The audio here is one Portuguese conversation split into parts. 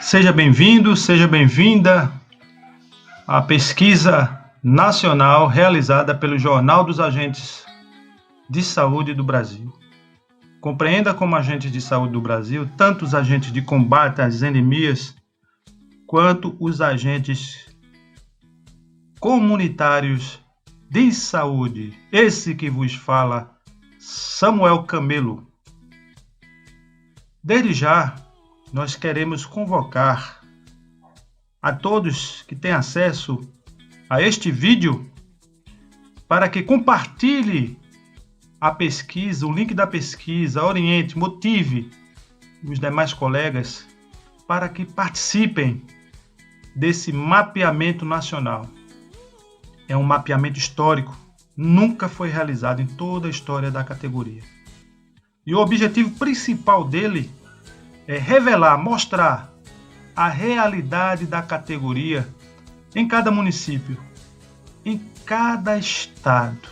Seja bem-vindo, seja bem-vinda à pesquisa nacional realizada pelo Jornal dos Agentes de Saúde do Brasil. Compreenda como agentes de saúde do Brasil, tanto os agentes de combate às endemias, quanto os agentes comunitários de saúde. Esse que vos fala, Samuel Camelo. Desde já, nós queremos convocar a todos que têm acesso a este vídeo para que compartilhe a pesquisa, o link da pesquisa, oriente, motive os demais colegas para que participem desse mapeamento nacional. É um mapeamento histórico, nunca foi realizado em toda a história da categoria. E o objetivo principal dele é revelar, mostrar a realidade da categoria em cada município, em cada estado.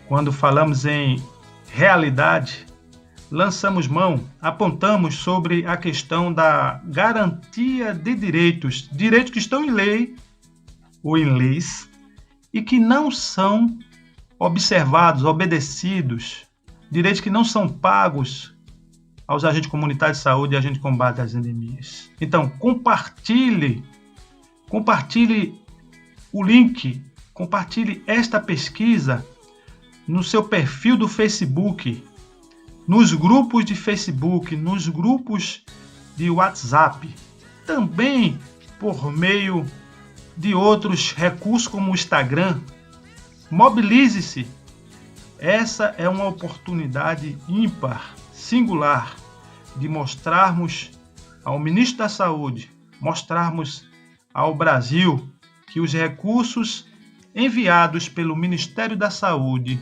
Quando falamos em realidade, lançamos mão, apontamos sobre a questão da garantia de direitos que estão em lei ou em leis e que não são observados, obedecidos, direitos que não são pagos aos agentes comunitários de saúde e agentes de combate às endemias. Então, compartilhe o link, compartilhe esta pesquisa no seu perfil do Facebook, nos grupos de Facebook, nos grupos de WhatsApp, também por meio de outros recursos como o Instagram. Mobilize-se. Essa é uma oportunidade ímpar, singular, de mostrarmos ao Ministro da Saúde, mostrarmos ao Brasil que os recursos enviados pelo Ministério da Saúde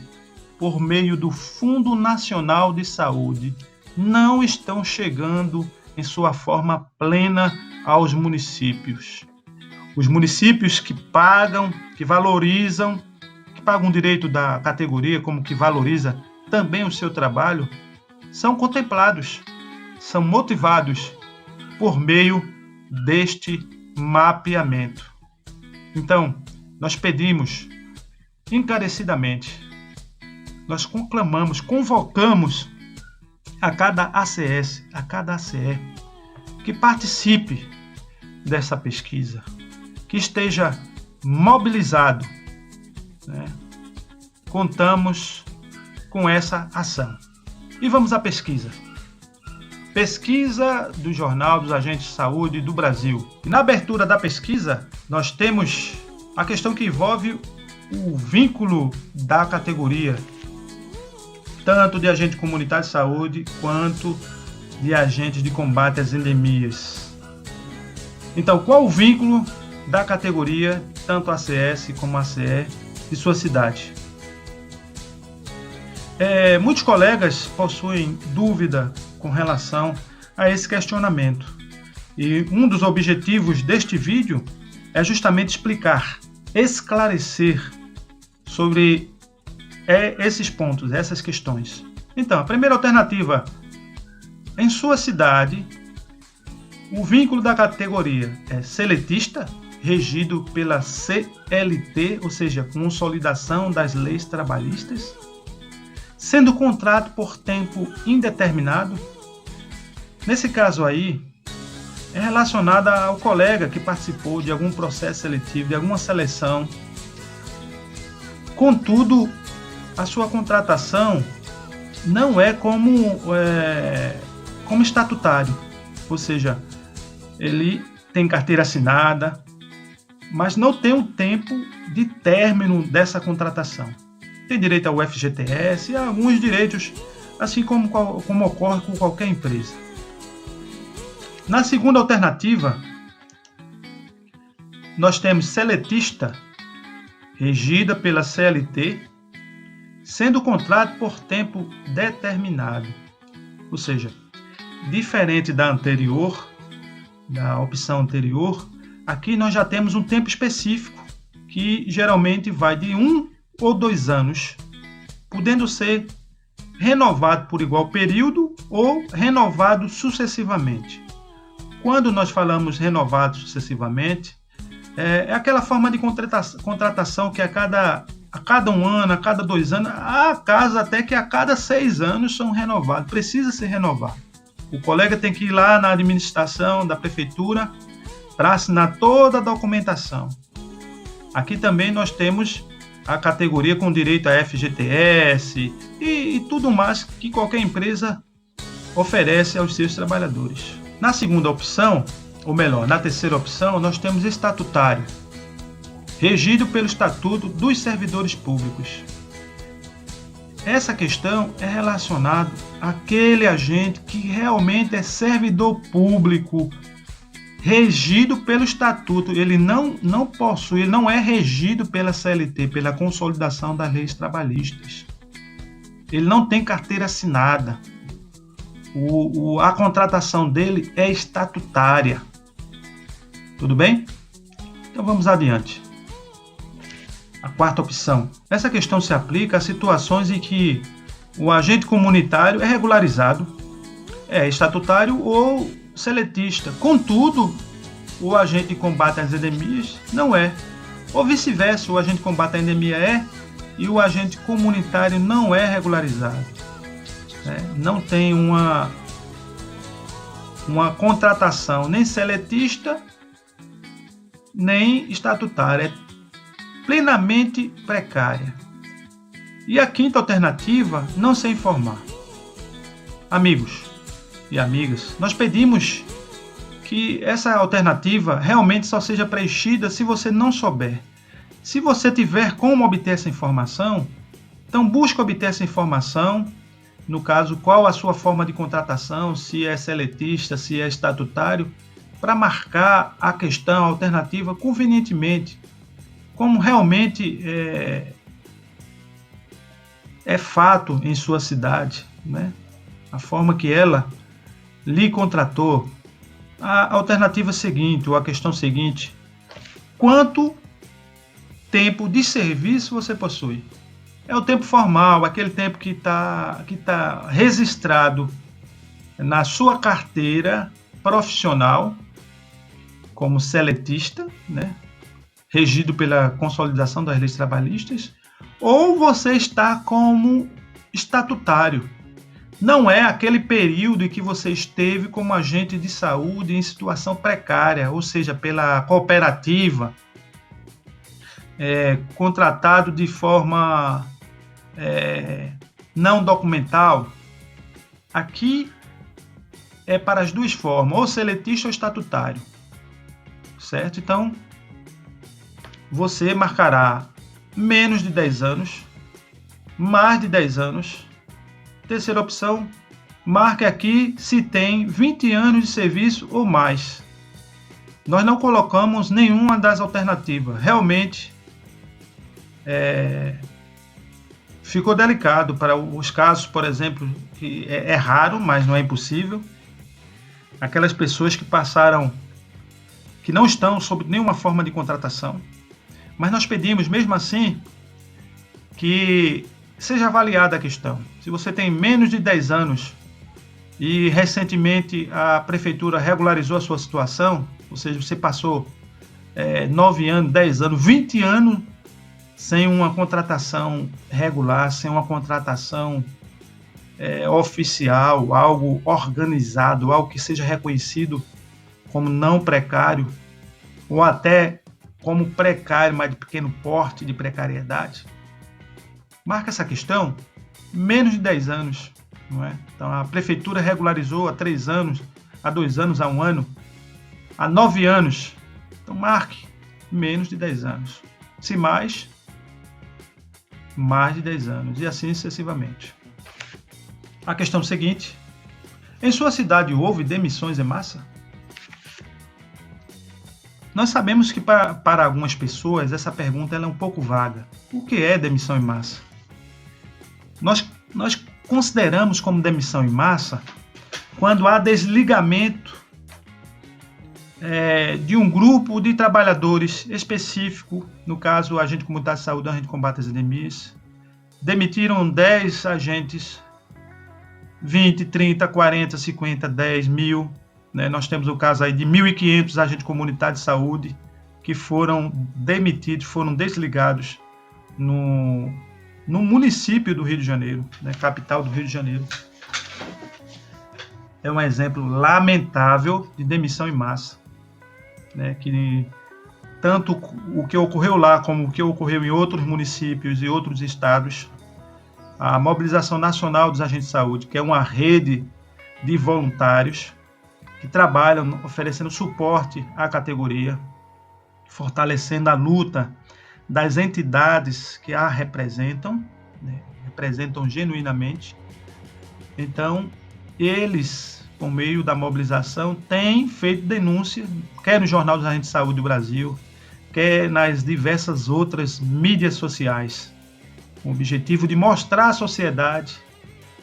por meio do Fundo Nacional de Saúde não estão chegando em sua forma plena aos municípios. Os municípios que pagam, que valorizam, que pagam o direito da categoria, como que valoriza também o seu trabalho, são contemplados, são motivados por meio deste mapeamento. Então, nós pedimos encarecidamente, nós conclamamos, convocamos a cada ACS, a cada ACE, que participe dessa pesquisa, que esteja mobilizado, né? Contamos com essa ação. E vamos à pesquisa. Pesquisa do Jornal dos Agentes de Saúde do Brasil. E na abertura da pesquisa, nós temos a questão que envolve o vínculo da categoria, tanto de agente comunitário de saúde, quanto de agentes de combate às endemias. Então, qual o vínculo da categoria, tanto ACS como ACE, de sua cidade? Muitos colegas possuem dúvida com relação a esse questionamento. E um dos objetivos deste vídeo é justamente explicar, esclarecer sobre esses pontos, essas questões. Então, a primeira alternativa: em sua cidade, o vínculo da categoria é seletista, regido pela CLT, ou seja, Consolidação das Leis Trabalhistas, sendo contrato por tempo indeterminado. Nesse caso aí, é relacionada ao colega que participou de algum processo seletivo, de alguma seleção. Contudo, a sua contratação não é como estatutário, ou seja, ele tem carteira assinada, mas não tem um tempo de término dessa contratação. Tem direito ao FGTS e a alguns direitos, assim como ocorre com qualquer empresa. Na segunda alternativa, nós temos seletista, regida pela CLT, sendo contrato por tempo determinado. Ou seja, diferente da anterior, da opção anterior, aqui nós já temos um tempo específico, que geralmente vai de 1 ou 2 anos, podendo ser renovado por igual período ou renovado sucessivamente. quando nós falamos renovado sucessivamente, é aquela forma de contratação que a cada um ano, a cada 2 anos, há casos até que a cada 6 anos são renovados, precisa ser renovado. O colega tem que ir lá na administração da prefeitura para assinar toda a documentação. Aqui também nós temos a categoria com direito a FGTS e tudo mais que qualquer empresa oferece aos seus trabalhadores. Na segunda opção, ou melhor, na terceira opção, nós temos estatutário, regido pelo Estatuto dos Servidores Públicos. Essa questão é relacionada àquele agente que realmente é servidor público, regido pelo Estatuto. Ele não possui, ele não é regido pela CLT, pela Consolidação das Leis Trabalhistas. Ele não tem carteira assinada. A contratação dele é estatutária. Tudo bem? Então vamos adiante. A quarta opção. Essa questão se aplica a situações em que o agente comunitário é regularizado, é estatutário ou seletista. Contudo, o agente de combate às endemias não é. Ou vice-versa, o agente de combate à endemia é e o agente comunitário não é regularizado. Não tem uma contratação nem seletista, nem estatutária. É plenamente precária. E a quinta alternativa, não se informar. Amigos e amigas, nós pedimos que essa alternativa realmente só seja preenchida se você não souber. Se você tiver como obter essa informação, então busque obter essa informação. No caso, qual a sua forma de contratação, se é seletista, se é estatutário, para marcar a questão a alternativa convenientemente, como realmente é fato em sua cidade, né? A forma que ela lhe contratou. A alternativa seguinte, ou a questão seguinte: quanto tempo de serviço você possui? É o tempo formal, aquele tempo que tá registrado na sua carteira profissional como seletista, né? Regido pela Consolidação das Leis Trabalhistas, ou você está como estatutário. Não é aquele período em que você esteve como agente de saúde em situação precária, ou seja, pela cooperativa, contratado de forma não documental. Aqui é para as duas formas, ou seletista ou estatutário, certo? Então, você marcará menos de 10 anos, mais de 10 anos. Terceira opção, marque aqui se tem 20 anos de serviço ou mais. Nós não colocamos nenhuma das alternativas. Realmente, ficou delicado para os casos, por exemplo, que é raro, mas não é impossível. Aquelas pessoas que não estão sob nenhuma forma de contratação. Mas nós pedimos, mesmo assim, que seja avaliada a questão. Se você tem menos de 10 anos e recentemente a prefeitura regularizou a sua situação, ou seja, você passou 9 anos, 10 anos, 20 anos sem uma contratação regular, sem uma contratação oficial, algo organizado, algo que seja reconhecido como não precário, ou até como precário, mas de pequeno porte, de precariedade, marca essa questão, menos de 10 anos, não é? Então a prefeitura regularizou há 3 anos, há 2 anos, há 1 ano, há 9 anos. Então marque menos de 10 anos. Se mais de 10 anos, e assim sucessivamente. A questão seguinte: em sua cidade houve demissões em massa? Nós sabemos que para algumas pessoas essa pergunta ela é um pouco vaga. O que é demissão em massa? Nós consideramos como demissão em massa quando há desligamento de um grupo de trabalhadores específico, no caso, o agente comunitário de saúde, o agente de combate às endemias, demitiram 10 agentes, 20, 30, 40, 50, 10 mil, né? Nós temos o caso aí de 1.500 agentes comunitários de saúde que foram demitidos, foram desligados no município do Rio de Janeiro, né? Capital do Rio de Janeiro. É um exemplo lamentável de demissão em massa, né? Que tanto o que ocorreu lá como o que ocorreu em outros municípios e outros estados, a mobilização nacional dos agentes de saúde, que é uma rede de voluntários que trabalham oferecendo suporte à categoria, fortalecendo a luta das entidades que a representam, né? Representam genuinamente. Então, eles, por meio da mobilização, têm feito denúncia, quer no Jornal dos Agentes de Saúde do Brasil, quer nas diversas outras mídias sociais, com o objetivo de mostrar à sociedade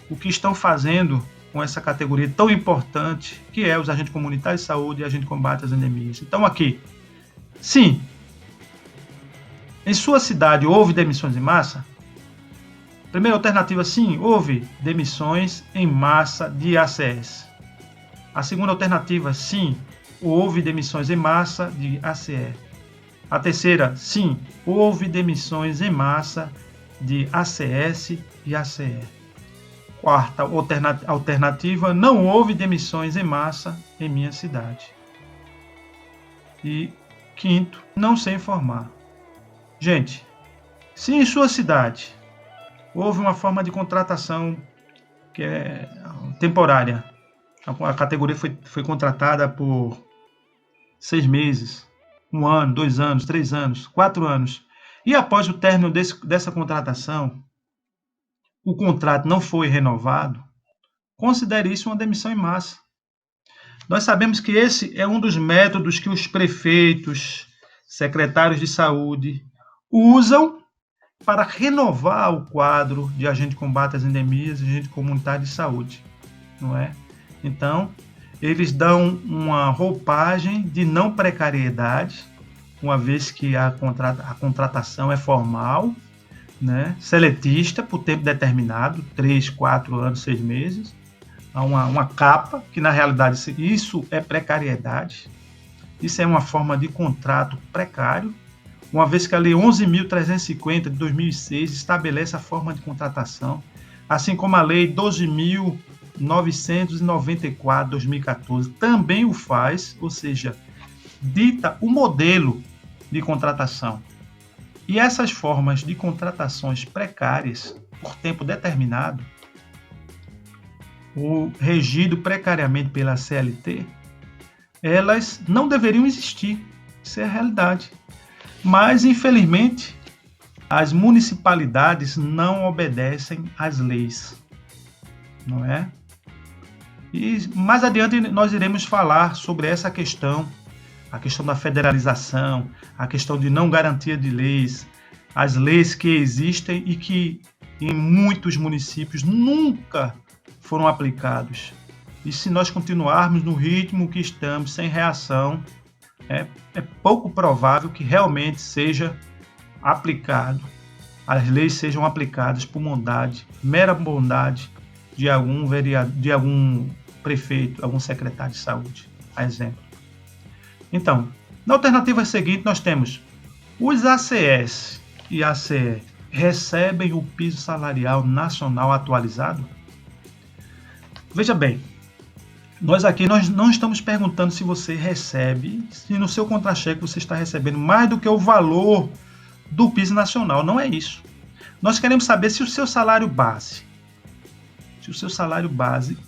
o que estão fazendo com essa categoria tão importante, que é os agentes comunitários de saúde e agentes de combate às endemias. Então, aqui, sim, em sua cidade houve demissões em massa? Primeira alternativa, sim, houve demissões em massa de ACS. A segunda alternativa, sim, houve demissões em massa de ACE. A terceira, sim, houve demissões em massa de ACS e ACE. Quarta alternativa, não houve demissões em massa em minha cidade. E quinto, não sei informar. Gente, se em sua cidade houve uma forma de contratação que é temporária, a categoria foi contratada por 6 meses, 1 ano, 2 anos, 3 anos, 4 anos, e após o término dessa contratação, o contrato não foi renovado, considere isso uma demissão em massa. Nós sabemos que esse é um dos métodos que os prefeitos, secretários de saúde usam para renovar o quadro de agente de combate às endemias e agente comunitário de saúde, não é? Então, eles dão uma roupagem de não precariedade, uma vez que a contratação é formal, né, seletista, por tempo determinado, 3, 4 anos, 6 meses, há uma capa, que na realidade isso é precariedade, isso é uma forma de contrato precário, uma vez que a Lei 11.350 de 2006 estabelece a forma de contratação, assim como a Lei 12.994 de 2014 também o faz, ou seja, dita o modelo de contratação. E essas formas de contratações precárias, por tempo determinado, ou regido precariamente pela CLT, elas não deveriam existir, isso é a realidade. Mas, infelizmente, as municipalidades não obedecem às leis, não é? E mais adiante nós iremos falar sobre essa questão, a questão da federalização, a questão de não garantia de leis, as leis que existem e que em muitos municípios nunca foram aplicados. E se nós continuarmos no ritmo que estamos, sem reação, é pouco provável que realmente seja aplicado, as leis sejam aplicadas por bondade, mera bondade de algum vereador, de algum prefeito, algum secretário de saúde, a exemplo. Então, na alternativa seguinte, nós temos os ACS e ACE recebem o piso salarial nacional atualizado? Veja bem, nós não estamos perguntando se você recebe, se no seu contra-cheque você está recebendo mais do que o valor do piso nacional. Não é isso. Nós queremos saber se o seu salário base,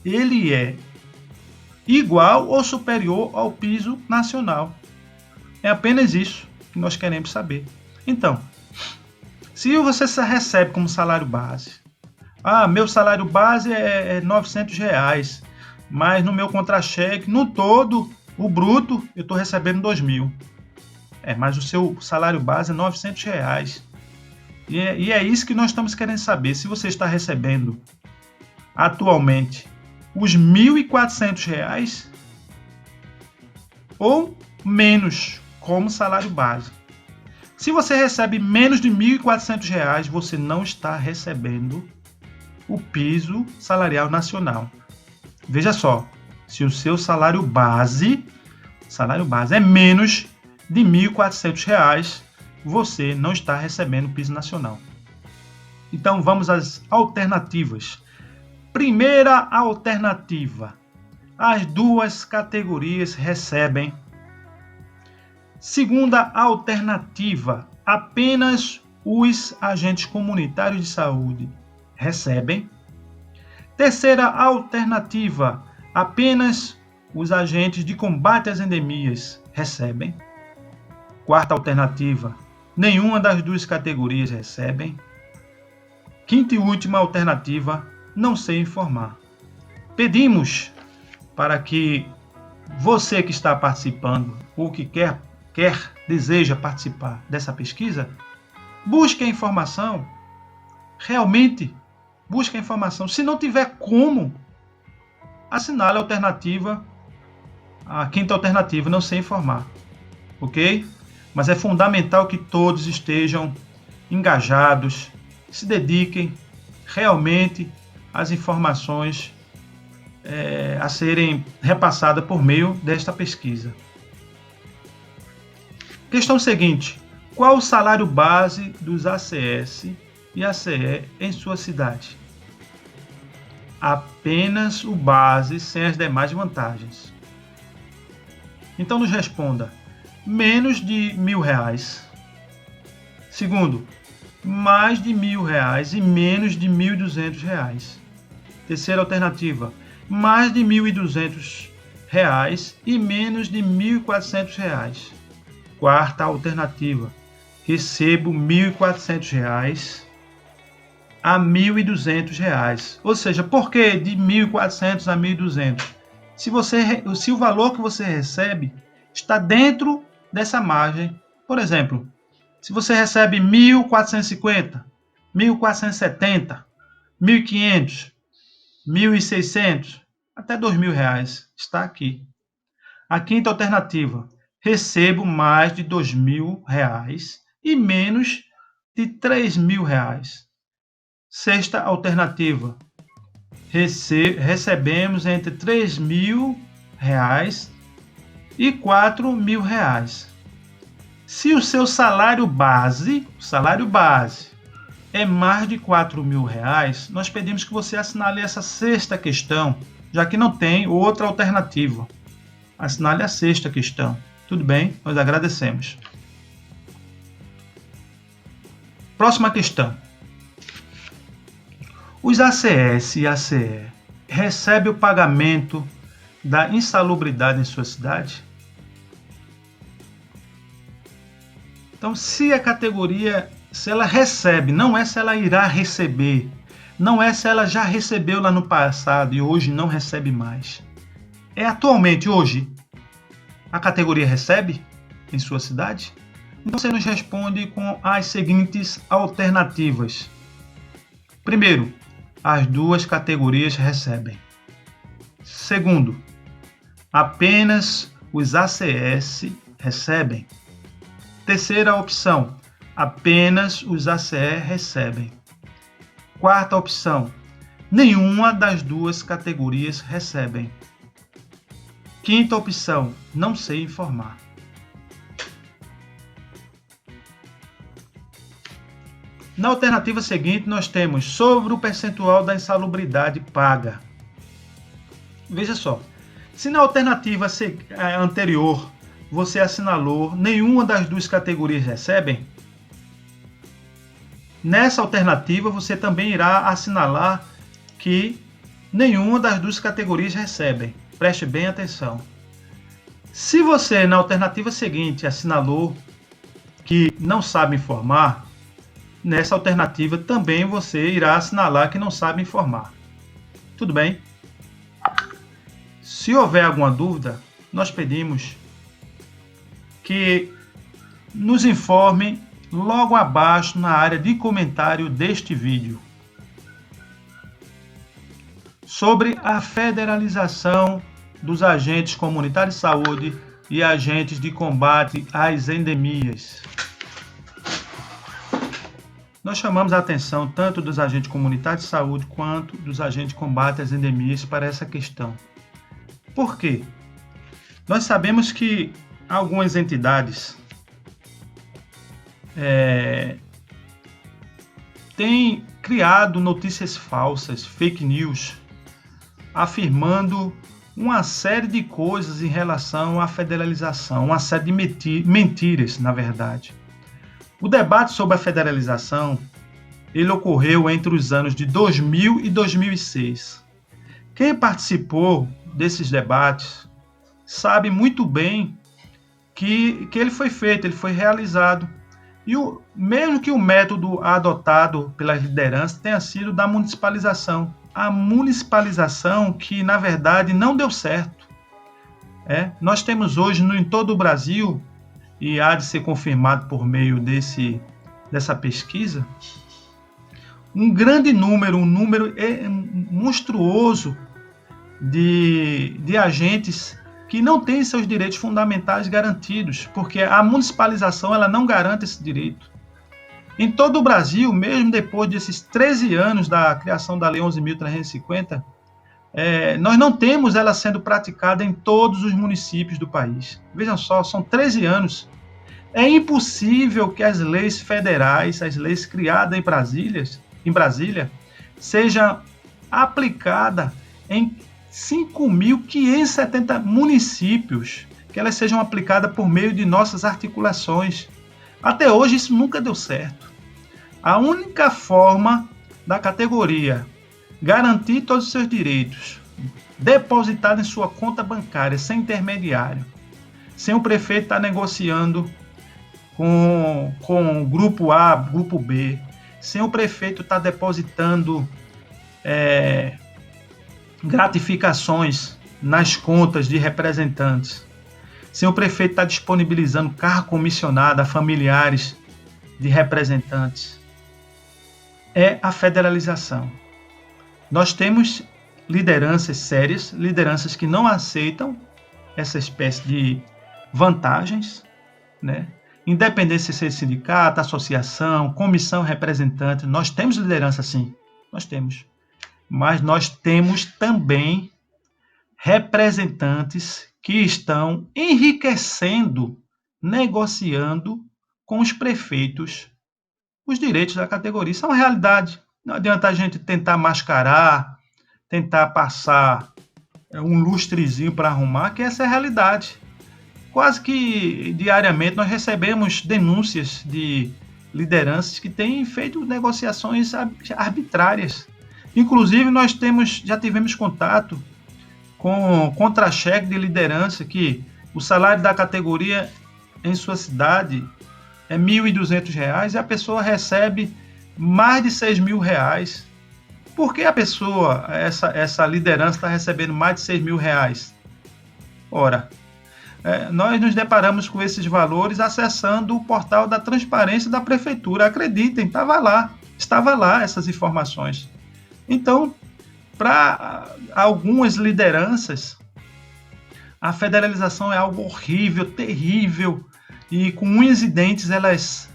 ele é igual ou superior ao piso nacional. É apenas isso que nós queremos saber. Então, se você recebe como salário base, meu salário base é R$900, mas no meu contra-cheque, no todo, o bruto, eu estou recebendo 2.000. Mas o seu salário base é R$900. E é isso que nós estamos querendo saber. Se você está recebendo atualmente os R$1.400 ou menos como salário base. Se você recebe menos de R$1.400, você não está recebendo o piso salarial nacional. Veja só, Se o seu salário base é menos de R$ 1.400, você não está recebendo o piso nacional. Então vamos às alternativas. Primeira alternativa: as duas categorias recebem. Segunda alternativa: apenas os agentes comunitários de saúde recebem. Terceira alternativa: apenas os agentes de combate às endemias recebem. Quarta alternativa: nenhuma das duas categorias recebem. Quinta e última alternativa: não sei informar. Pedimos para que você que está participando ou que deseja participar dessa pesquisa, busque a informação. Realmente, busque a informação. Se não tiver como, assinale a alternativa, a quinta alternativa, não sei informar. Ok? Mas é fundamental que todos estejam engajados, se dediquem realmente às informações a serem repassadas por meio desta pesquisa. Questão seguinte: qual o salário base dos ACS e ACE em sua cidade? Apenas o base, sem as demais vantagens. Então nos responda: menos de R$ 1.000. Segundo, mais de R$ 1.000 e menos de R$ 1.200. Terceira alternativa: mais de R$ 1.200 e menos de R$ 1.400. Quarta alternativa: recebo R$ 1.400 a R$ 1.200. Ou seja, por que de R$ 1.400 a R$ 1.200? Se o valor que você recebe está dentro dessa margem. Por exemplo, se você recebe 1.450, 1.470, 1.500, 1.600, até R$ 2.000, está aqui. A quinta alternativa: recebo mais de R$ 2.000 e menos de R$ 3.000. Sexta alternativa: recebemos entre R$ 3.000 e R$ 4.000. Se o seu salário base é mais de R$ 4.000, nós pedimos que você assinale essa sexta questão, já que não tem outra alternativa. Assinale a sexta questão. Tudo bem? Nós agradecemos. Próxima questão. Os ACS e ACE recebem o pagamento da insalubridade em sua cidade? Então, se a categoria, se ela recebe, não é se ela irá receber, não é se ela já recebeu lá no passado e hoje não recebe mais. É atualmente, hoje, a categoria recebe em sua cidade? Então você nos responde com as seguintes alternativas. Primeiro, as duas categorias recebem. Segundo, apenas os ACS recebem. Terceira opção, apenas os ACE recebem. Quarta opção, nenhuma das duas categorias recebem. Quinta opção, não sei informar. Na alternativa seguinte, nós temos sobre o percentual da insalubridade paga. Veja só, se na alternativa anterior você assinalou nenhuma das duas categorias recebem, nessa alternativa você também irá assinalar que nenhuma das duas categorias recebem. Preste bem atenção. Se você na alternativa seguinte assinalou que não sabe informar, nessa alternativa também você irá assinalar que não sabe informar. Tudo bem? Se houver alguma dúvida, nós pedimos que nos informe logo abaixo na área de comentário deste vídeo sobre a federalização dos agentes comunitários de saúde e agentes de combate às endemias. Nós chamamos a atenção tanto dos agentes comunitários de saúde quanto dos agentes de combate às endemias para essa questão. Por quê? Nós sabemos que algumas entidades têm criado notícias falsas, fake news, afirmando uma série de coisas em relação à federalização, uma série de mentiras, na verdade. O debate sobre a federalização, ele ocorreu entre os anos de 2000 e 2006. Quem participou desses debates sabe muito bem que ele foi feito, ele foi realizado. E mesmo que o método adotado pelas lideranças tenha sido da municipalização, a municipalização que, na verdade, não deu certo. Nós temos hoje, em todo o Brasil, e há de ser confirmado por meio dessa pesquisa, um grande número, um número monstruoso de agentes que não têm seus direitos fundamentais garantidos, porque a municipalização ela não garante esse direito. Em todo o Brasil, mesmo depois desses 13 anos da criação da Lei 11.350, nós não temos ela sendo praticada em todos os municípios do país. Vejam só, são 13 anos. É impossível que as leis federais, as leis criadas em Brasília, sejam aplicadas em 5.570 municípios, que elas sejam aplicadas por meio de nossas articulações. Até hoje isso nunca deu certo. A única forma da categoria garantir todos os seus direitos, depositado em sua conta bancária, sem intermediário, sem o prefeito estar negociando com o grupo A, grupo B, sem o prefeito estar depositando gratificações nas contas de representantes, sem o prefeito estar disponibilizando carro comissionado a familiares de representantes, é a federalização. Nós temos lideranças sérias, lideranças que não aceitam essa espécie de vantagens, né? Independente de ser sindicato, associação, comissão representante, nós temos liderança sim, nós temos. Mas nós temos também representantes que estão enriquecendo, negociando com os prefeitos os direitos da categoria. Isso é uma realidade. Não adianta a gente tentar mascarar, tentar passar um lustrezinho para arrumar, que essa é a realidade. Quase que diariamente nós recebemos denúncias de lideranças que têm feito negociações arbitrárias. Inclusive, nós já tivemos contato com contra-cheque de liderança que o salário da categoria em sua cidade é R$ 1.200 e a pessoa recebe mais de R$ 6.000. Por que a pessoa, essa liderança, está recebendo mais de R$ 6.000? Ora, nós nos deparamos com esses valores acessando o portal da transparência da prefeitura. Acreditem, estava lá essas informações. Então, para algumas lideranças, a federalização é algo horrível, terrível, e com unhas e dentes elas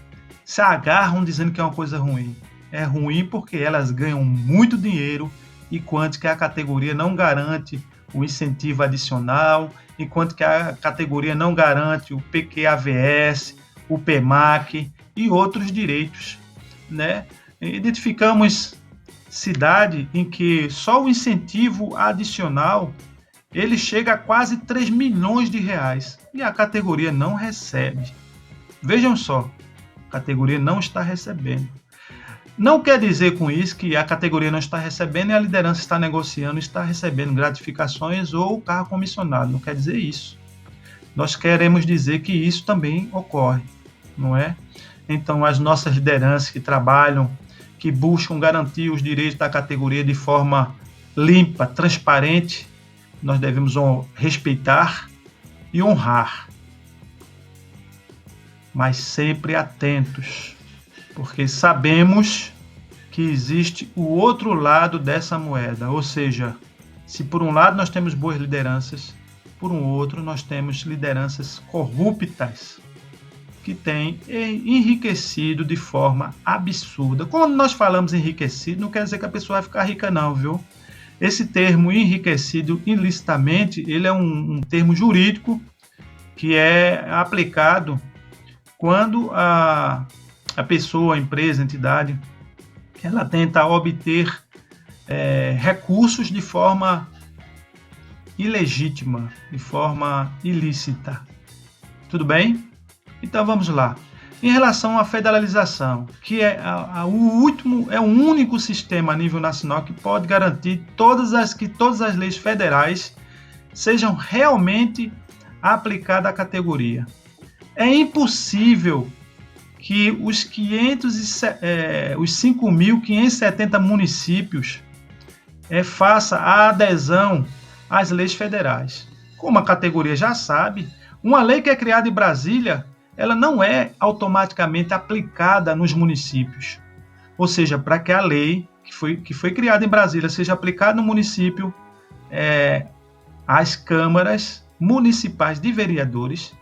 se agarram dizendo que é uma coisa ruim. É ruim porque elas ganham muito dinheiro, enquanto que a categoria não garante o incentivo adicional, enquanto que a categoria não garante o PQAVS, o PMAC e outros direitos, né? Identificamos cidade em que só o incentivo adicional ele chega a quase R$ 3 milhões e a categoria não recebe. Vejam só, a categoria não está recebendo. Não quer dizer com isso que a categoria não está recebendo e a liderança está negociando, está recebendo gratificações ou carro comissionado. Não quer dizer isso. Nós queremos dizer que isso também ocorre, não é? Então, as nossas lideranças que trabalham, que buscam garantir os direitos da categoria de forma limpa, transparente, nós devemos respeitar e honrar, mas sempre atentos, porque sabemos que existe o outro lado dessa moeda, ou seja, se por um lado nós temos boas lideranças, por um outro nós temos lideranças corruptas, que têm enriquecido de forma absurda. Quando nós falamos enriquecido, não quer dizer que a pessoa vai ficar rica não, viu? Esse termo enriquecido ilicitamente, ele é um termo jurídico que é aplicado quando a pessoa, a empresa, a entidade, ela tenta obter recursos de forma ilegítima, de forma ilícita. Tudo bem? Então vamos lá. Em relação à federalização, que é o único sistema a nível nacional que pode garantir que todas as leis federais sejam realmente aplicadas à categoria. É impossível que os 5.570 municípios faça a adesão às leis federais. Como a categoria já sabe, uma lei que é criada em Brasília, ela não é automaticamente aplicada nos municípios. Ou seja, para que a lei que foi criada em Brasília seja aplicada no município, as câmaras municipais de vereadores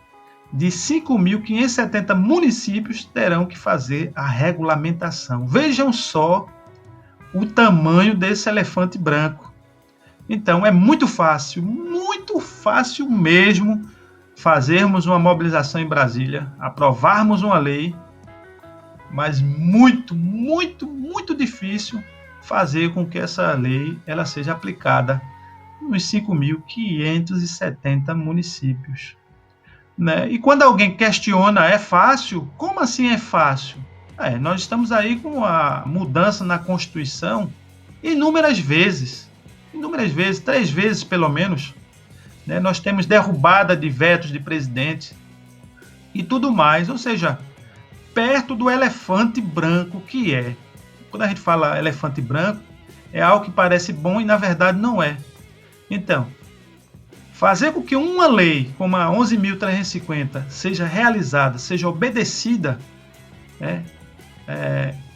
de 5.570 municípios terão que fazer a regulamentação. Vejam só o tamanho desse elefante branco. Então, é muito fácil mesmo fazermos uma mobilização em Brasília, aprovarmos uma lei, mas muito difícil fazer com que essa lei ela seja aplicada nos 5.570 municípios. Né? E quando alguém questiona, é fácil? Como assim é fácil? Nós estamos aí com a mudança na Constituição inúmeras vezes, 3 vezes pelo menos. Né? Nós temos derrubada de vetos de presidente e tudo mais, ou seja, perto do elefante branco que é. Quando a gente fala elefante branco, é algo que parece bom e na verdade não é. Então, fazer com que uma lei como a 11.350 seja realizada, seja obedecida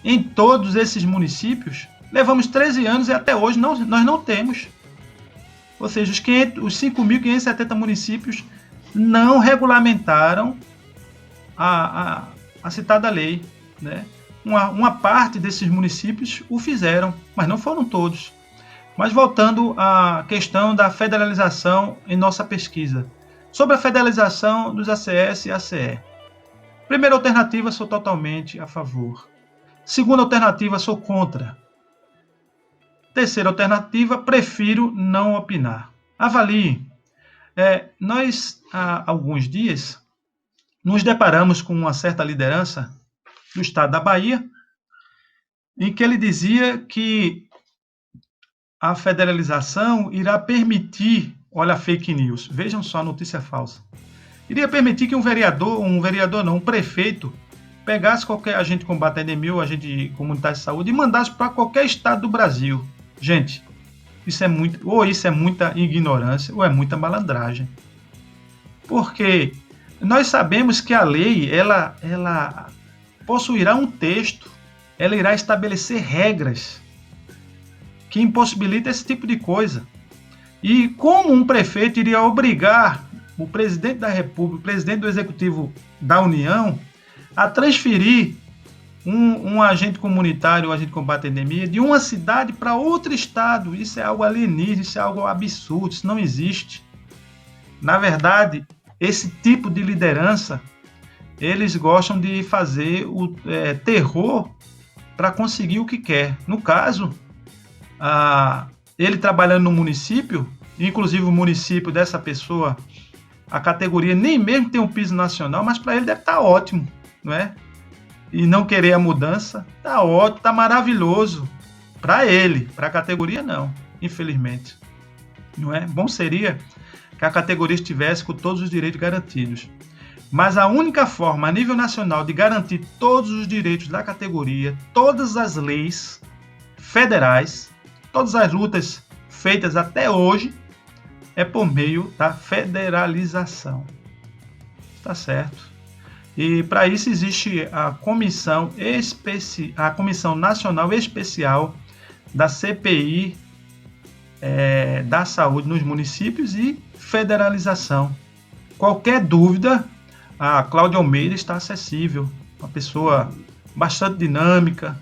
em todos esses municípios, levamos 13 anos e até hoje nós não temos. Ou seja, os 5.570 municípios não regulamentaram a citada lei. Né? Uma parte desses municípios o fizeram, mas não foram todos. Mas voltando à questão da federalização em nossa pesquisa. Sobre a federalização dos ACS e ACE. Primeira alternativa, sou totalmente a favor. Segunda alternativa, sou contra. Terceira alternativa, prefiro não opinar. Avalie. Nós, há alguns dias, nos deparamos com uma certa liderança do estado da Bahia, em que ele dizia que a federalização irá permitir, olha a fake news, vejam só a notícia falsa, iria permitir que um prefeito, pegasse qualquer agente de combate à endemia ou agente comunitário de saúde e mandasse para qualquer estado do Brasil. Gente, isso é muita ignorância ou é muita malandragem. Porque nós sabemos que a lei, ela possuirá um texto, ela irá estabelecer regras que impossibilita esse tipo de coisa. E como um prefeito iria obrigar o presidente da República, o presidente do Executivo da União, a transferir um agente comunitário, um agente de combate à endemia, de uma cidade para outro estado? Isso é algo alienígena, isso é algo absurdo, isso não existe. Na verdade, esse tipo de liderança, eles gostam de fazer o terror para conseguir o que quer. No caso, ele trabalhando no município, inclusive o município dessa pessoa, a categoria nem mesmo tem um piso nacional, mas para ele deve estar ótimo, não é? E não querer a mudança, está ótimo, está maravilhoso. Para ele, para a categoria não, infelizmente. Não é? Bom seria que a categoria estivesse com todos os direitos garantidos. Mas a única forma a nível nacional de garantir todos os direitos da categoria, todas as leis federais, todas as lutas feitas até hoje, é por meio da federalização. Tá certo? E para isso existe a Comissão Nacional Especial da CPI da Saúde nos municípios e federalização. Qualquer dúvida, a Cláudia Almeida está acessível, uma pessoa bastante dinâmica.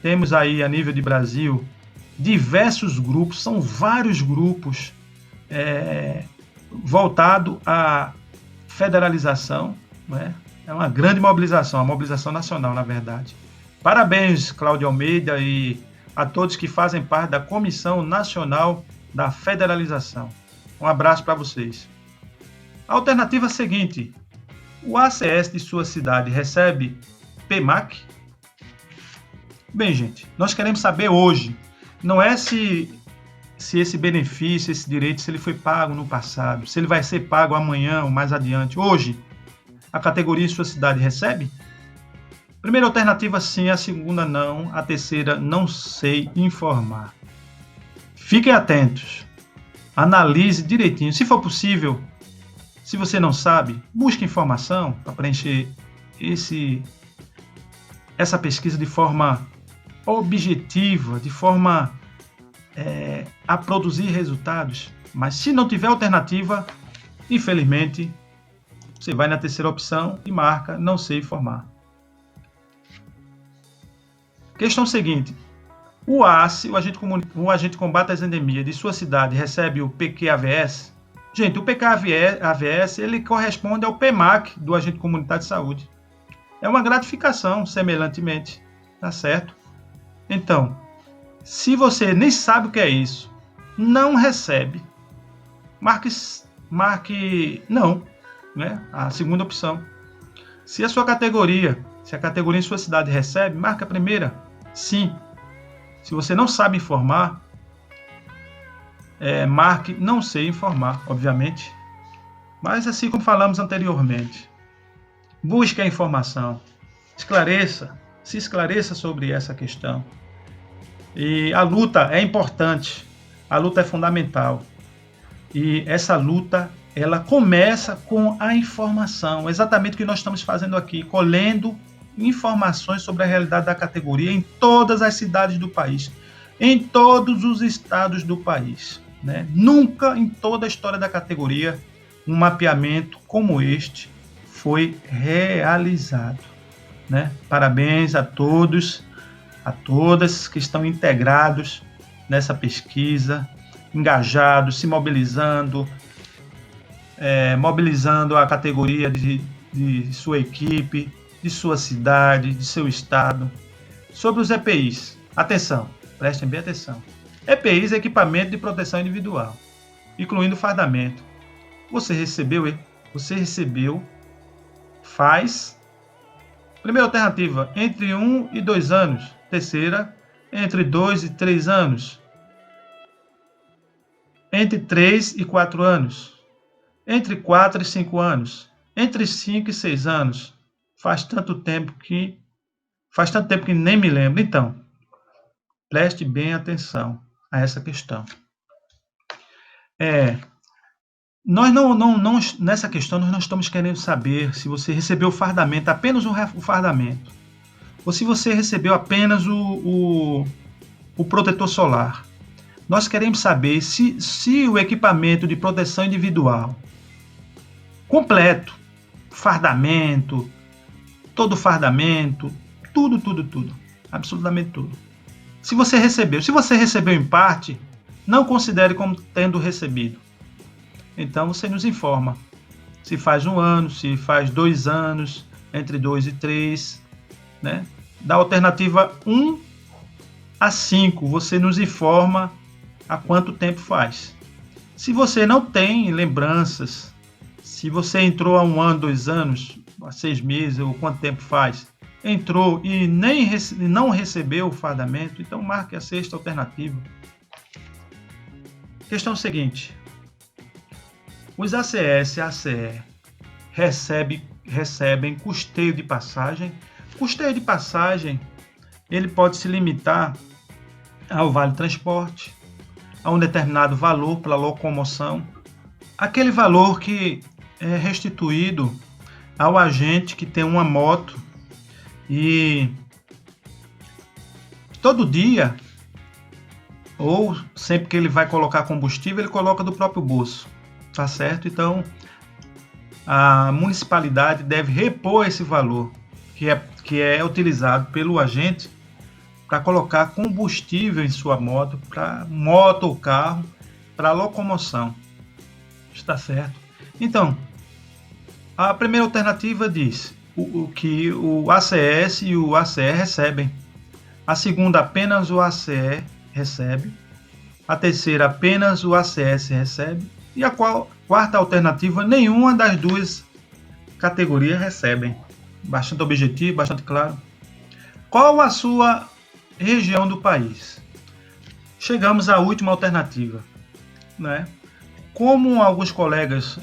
Temos aí, a nível de Brasil, diversos grupos, são vários grupos voltados à federalização, né? É uma grande mobilização, uma mobilização nacional, na verdade. Parabéns, Cláudio Almeida, e a todos que fazem parte da Comissão Nacional da Federalização. Um abraço para vocês. A alternativa seguinte: o ACS de sua cidade recebe PMAC? Bem, gente, nós queremos saber hoje, não é se esse benefício, esse direito, se ele foi pago no passado, se ele vai ser pago amanhã ou mais adiante. Hoje, a categoria em sua cidade recebe? Primeira alternativa, sim. A segunda, não. A terceira, não sei informar. Fiquem atentos. Analise direitinho. Se for possível, se você não sabe, busque informação para preencher essa pesquisa de forma objetiva, de forma a produzir resultados. Mas se não tiver alternativa, infelizmente, você vai na terceira opção e marca não sei informar. Questão seguinte: o ACE, o Agente Combate às Endemias de sua cidade, recebe o PQAVS? Gente, o PQAVS ele corresponde ao PMAC do Agente Comunitário de Saúde. É uma gratificação, semelhantemente, tá certo? Então, se você nem sabe o que é isso, não recebe, marque não, né? A segunda opção. Se a categoria em sua cidade recebe, marque a primeira, sim. Se você não sabe informar, marque não sei informar, obviamente. Mas assim como falamos anteriormente, busque a informação, se esclareça sobre essa questão. E a luta é importante, a luta é fundamental. E essa luta, ela começa com a informação, exatamente o que nós estamos fazendo aqui, colhendo informações sobre a realidade da categoria em todas as cidades do país, em todos os estados do país, né? Nunca em toda a história da categoria um mapeamento como este foi realizado, né? Parabéns a todos, a todas que estão integrados nessa pesquisa, engajados, se mobilizando, mobilizando a categoria de sua equipe, de sua cidade, de seu estado. Sobre os EPIs, atenção, prestem bem atenção. EPIs é equipamento de proteção individual, incluindo fardamento. Você recebeu faz. Primeira alternativa, entre 1 e 2 anos. Terceira, entre 2 e 3 anos. Entre 3 e 4 anos. Entre 4 e 5 anos. Entre 5 e 6 anos. Faz tanto tempo que nem me lembro. Então, preste bem atenção a essa questão. Nós nessa questão, nós não estamos querendo saber se você recebeu o fardamento, apenas o fardamento, ou se você recebeu apenas o protetor solar. Nós queremos saber se o equipamento de proteção individual completo, fardamento, todo fardamento, tudo, absolutamente tudo. Se você recebeu em parte, não considere como tendo recebido. Então você nos informa se faz 1 ano, se faz 2 anos, entre 2 e 3, né? Da alternativa 1 a 5, você nos informa há quanto tempo faz. Se você não tem lembranças, se você entrou há 1 ano, 2 anos, há 6 meses, ou quanto tempo faz, entrou e não recebeu o fardamento, então marque a sexta alternativa. Questão seguinte: os ACS e ACE recebem custeio de passagem. Custeio de passagem, ele pode se limitar ao vale transporte, a um determinado valor pela locomoção, aquele valor que é restituído ao agente que tem uma moto e todo dia, ou sempre que ele vai colocar combustível, ele coloca do próprio bolso, tá certo? Então, a municipalidade deve repor esse valor que é utilizado pelo agente, para colocar combustível em sua moto, para moto ou carro, para locomoção. Está certo? Então, a primeira alternativa diz que o ACS e o ACE recebem. A segunda, apenas o ACE recebe. A terceira, apenas o ACS recebe. E a quarta alternativa, nenhuma das duas categorias recebem. Bastante objetivo, bastante claro. Qual a sua região do país? Chegamos à última alternativa, né? Como alguns colegas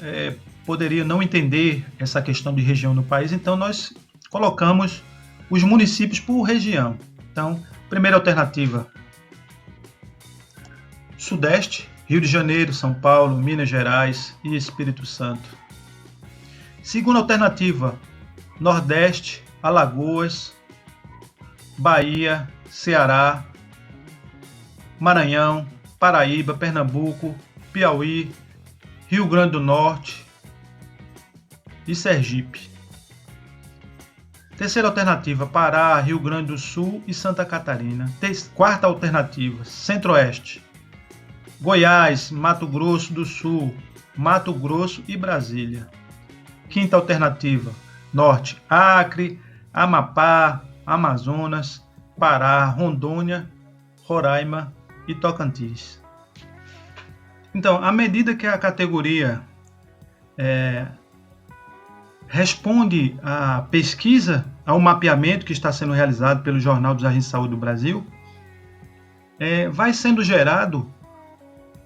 poderiam não entender essa questão de região no país, então nós colocamos os municípios por região. Então, primeira alternativa, Sudeste, Rio de Janeiro, São Paulo, Minas Gerais e Espírito Santo. Segunda alternativa, Nordeste, Alagoas, Bahia, Ceará, Maranhão, Paraíba, Pernambuco, Piauí, Rio Grande do Norte e Sergipe. Terceira alternativa, Pará, Rio Grande do Sul e Santa Catarina. Quarta alternativa, Centro-Oeste, Goiás, Mato Grosso do Sul, Mato Grosso e Brasília. Quinta alternativa, Norte, Acre, Amapá, Amazonas, Pará, Rondônia, Roraima e Tocantins. Então, à medida que a categoria responde à pesquisa, ao mapeamento que está sendo realizado pelo Jornal dos Agentes de Saúde do Brasil, vai sendo gerado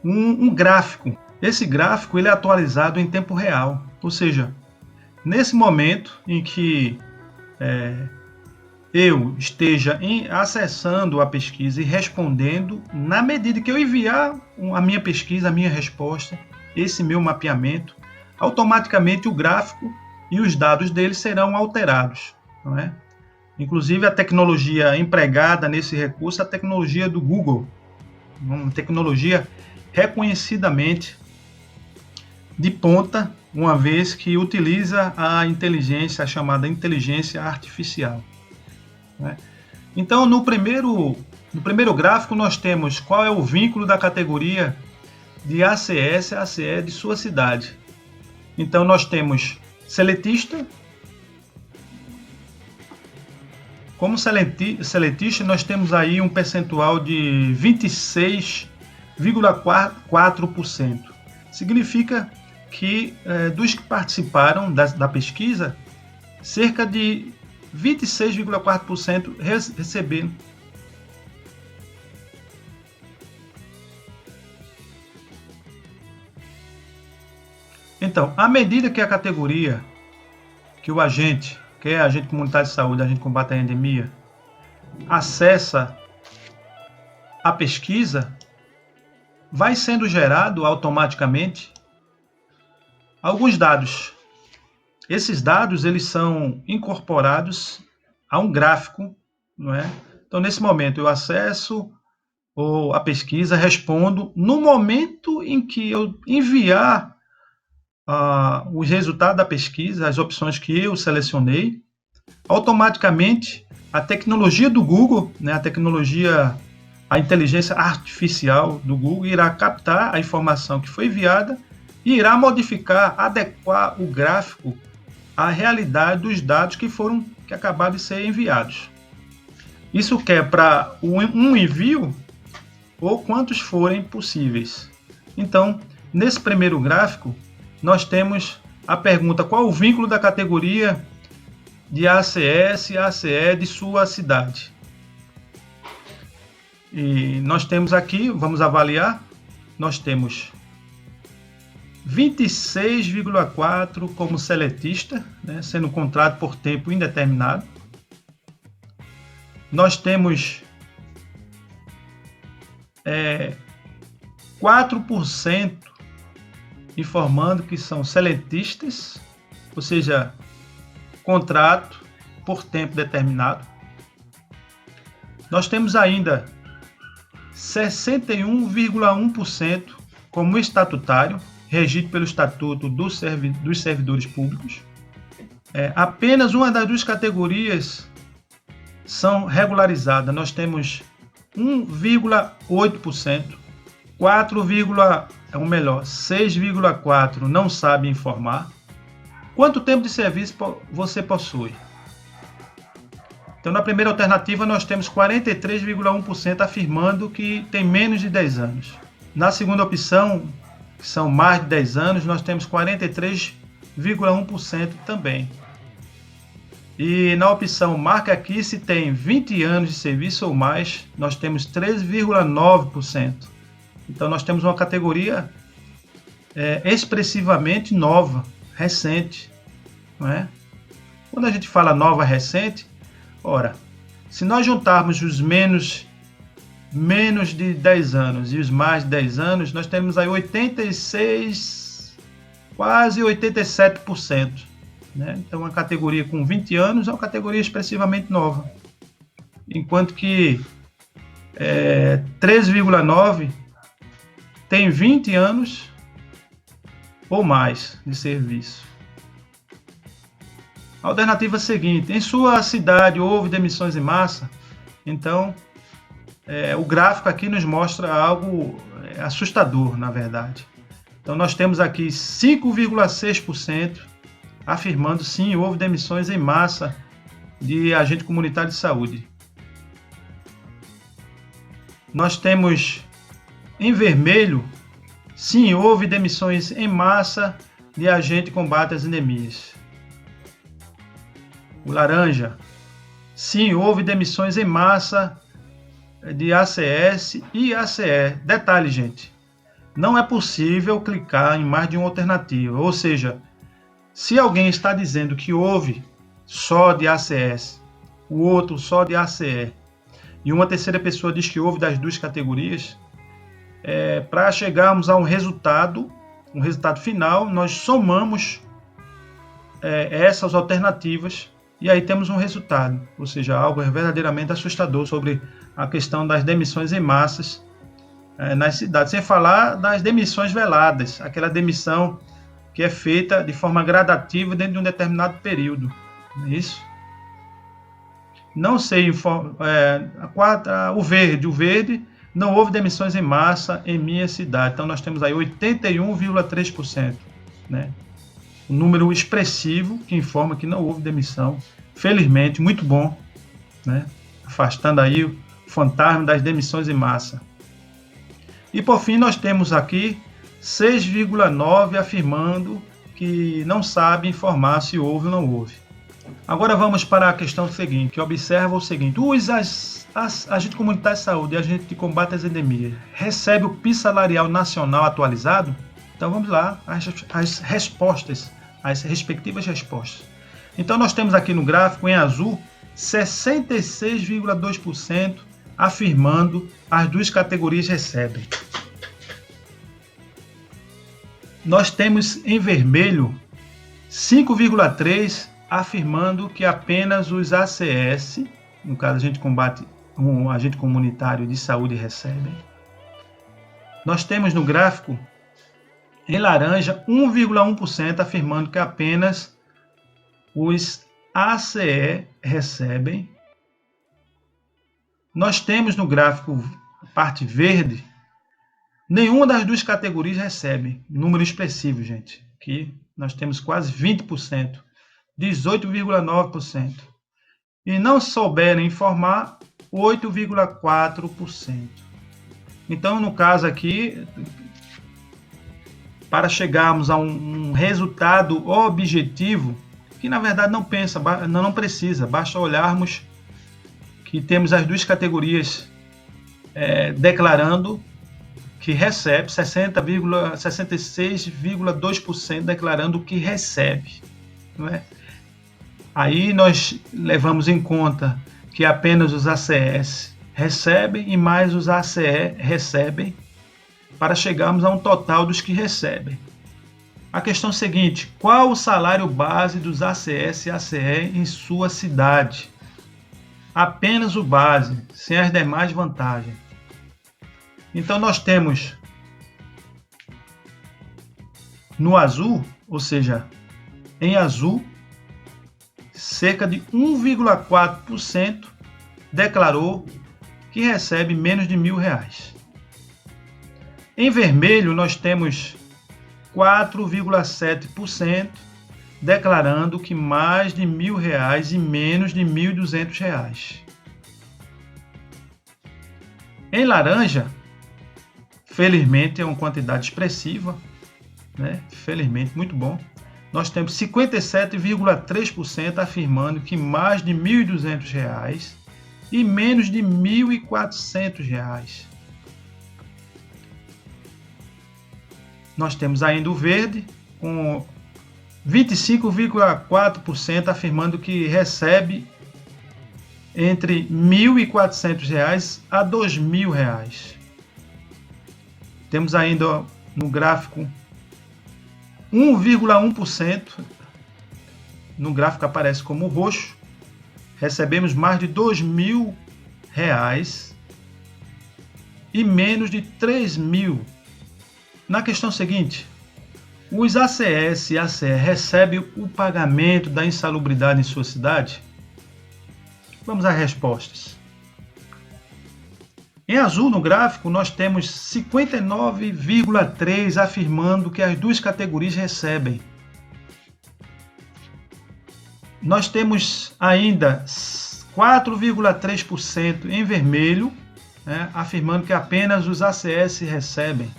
um gráfico. Esse gráfico ele é atualizado em tempo real, ou seja, nesse momento em que eu esteja acessando a pesquisa e respondendo, na medida que eu enviar a minha pesquisa, a minha resposta, esse meu mapeamento, automaticamente o gráfico e os dados dele serão alterados, não é? Inclusive a tecnologia empregada nesse recurso é a tecnologia do Google, uma tecnologia reconhecidamente de ponta, uma vez que utiliza a inteligência, a chamada inteligência artificial. Então, no primeiro gráfico, nós temos qual é o vínculo da categoria de ACS a ACE de sua cidade. Então, nós temos seletista. Como seletista, nós temos aí um percentual de 26,4%. Significa que dos que participaram da pesquisa, cerca de 26,4% receberam. Então, à medida que a categoria, que o agente, que é agente comunitário de saúde, agente que combate a endemia, acessa a pesquisa, vai sendo gerado automaticamente alguns dados. Esses dados eles são incorporados a um gráfico, não é? Então, nesse momento, eu acesso a pesquisa, respondo. No momento em que eu enviar os resultados da pesquisa, as opções que eu selecionei, automaticamente a tecnologia do Google, né, a inteligência artificial do Google irá captar a informação que foi enviada e irá modificar, adequar o gráfico à realidade dos dados que acabaram de ser enviados. Isso quer para um envio ou quantos forem possíveis. Então, nesse primeiro gráfico, nós temos a pergunta: qual o vínculo da categoria de ACS e ACE de sua cidade? E nós temos aqui, vamos avaliar, nós temos 26,4% como seletista, né, sendo contrato por tempo indeterminado. Nós temos 4% informando que são seletistas, ou seja, contrato por tempo determinado. Nós temos ainda 61,1% como estatutário, regido pelo Estatuto dos Servidores Públicos. Apenas uma das duas categorias são regularizadas. Nós temos 1,8%, 6,4% não sabe informar. Quanto tempo de serviço você possui? Então, na primeira alternativa, nós temos 43,1% afirmando que tem menos de 10 anos. Na segunda opção, que são mais de 10 anos, nós temos 43,1% também. E na opção marca aqui se tem 20 anos de serviço ou mais, nós temos 13,9%. Então nós temos uma categoria expressivamente nova, recente, não é? Quando a gente fala nova, recente, ora, se nós juntarmos os menos de 10 anos e os mais de 10 anos, nós temos aí 86, quase 87%. Né? Então, uma categoria com 20 anos é uma categoria expressivamente nova. Enquanto que 13,9% tem 20 anos ou mais de serviço. A alternativa seguinte: em sua cidade houve demissões em massa? Então, o gráfico aqui nos mostra algo assustador, na verdade. Então, nós temos aqui 5,6% afirmando sim, houve demissões em massa de agente comunitário de saúde. Nós temos em vermelho, sim, houve demissões em massa de agente de combate às endemias. O laranja, sim, houve demissões em massa de ACS e ACE. Detalhe, gente, não é possível clicar em mais de uma alternativa, ou seja, se alguém está dizendo que houve só de ACS, o outro só de ACE, e uma terceira pessoa diz que houve das duas categorias, para chegarmos a um resultado final, nós somamos essas alternativas e aí temos um resultado, ou seja, algo verdadeiramente assustador sobre a questão das demissões em massas nas cidades, sem falar das demissões veladas, aquela demissão que é feita de forma gradativa dentro de um determinado período. Não é isso? Não sei, o verde, não houve demissões em massa em minha cidade. Então nós temos aí 81,3%, né? Um número expressivo que informa que não houve demissão. Felizmente, muito bom, né? Afastando aí o fantasma das demissões em massa. E por fim nós temos aqui 6,9% afirmando que não sabe informar se houve ou não houve. Agora vamos para a questão seguinte, que observa o seguinte: os agentes comunitários de saúde e agentes de combate às endemias recebem o piso salarial nacional atualizado? Então vamos lá, as respostas, as respectivas respostas. Então nós temos aqui no gráfico, em azul, 66,2% afirmando as duas categorias recebem. Nós temos em vermelho 5,3% afirmando que apenas os ACS, no caso agente comunitário de saúde, recebem. Nós temos no gráfico em laranja 1,1% afirmando que apenas os ACE recebem. Nós temos no gráfico, a parte verde, nenhuma das duas categorias recebe. Número expressivo, gente. Aqui nós temos quase 20%, 18,9%. E não souberem informar, 8,4%. Então, no caso aqui, para chegarmos a um resultado objetivo, que na verdade não precisa, basta olharmos que temos as duas categorias declarando que recebe, 66,2% declarando que recebe. Não é? Aí nós levamos em conta que apenas os ACS recebem e mais os ACE recebem, para chegarmos a um total dos que recebem. A questão seguinte: qual o salário base dos ACS e ACE em sua cidade? Apenas o base, sem as demais vantagens. Então nós temos no azul, ou seja, em azul, cerca de 1,4% declarou que recebe menos de R$1.000. Em vermelho, nós temos 4,7% declarando que mais de R$1.000 e menos de R$1.200. Em laranja, felizmente é uma quantidade expressiva, né? Felizmente, muito bom. Nós temos 57,3% afirmando que mais de R$1.200 e menos de R$1.400. Nós temos ainda o verde, com 25,4% afirmando que recebe entre R$1.400 a R$2.000. Temos ainda no gráfico 1,1%, no gráfico aparece como roxo, recebemos mais de R$2.000 e menos de R$3.000. Na questão seguinte, os ACS e ACE recebem o pagamento da insalubridade em sua cidade? Vamos às respostas. Em azul no gráfico, nós temos 59,3% afirmando que as duas categorias recebem. Nós temos ainda 4,3% em vermelho, né, afirmando que apenas os ACS recebem.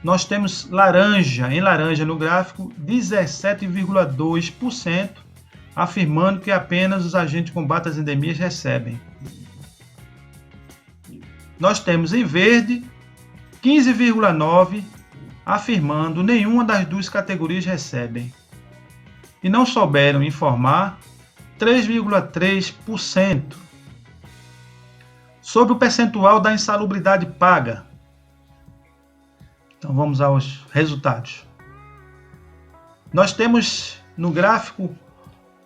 Nós temos em laranja no gráfico, 17,2% afirmando que apenas os agentes de combate às endemias recebem. Nós temos em verde 15,9% afirmando nenhuma das duas categorias recebem. E não souberam informar 3,3%. Sobre o percentual da insalubridade paga. Então vamos aos resultados. Nós temos no gráfico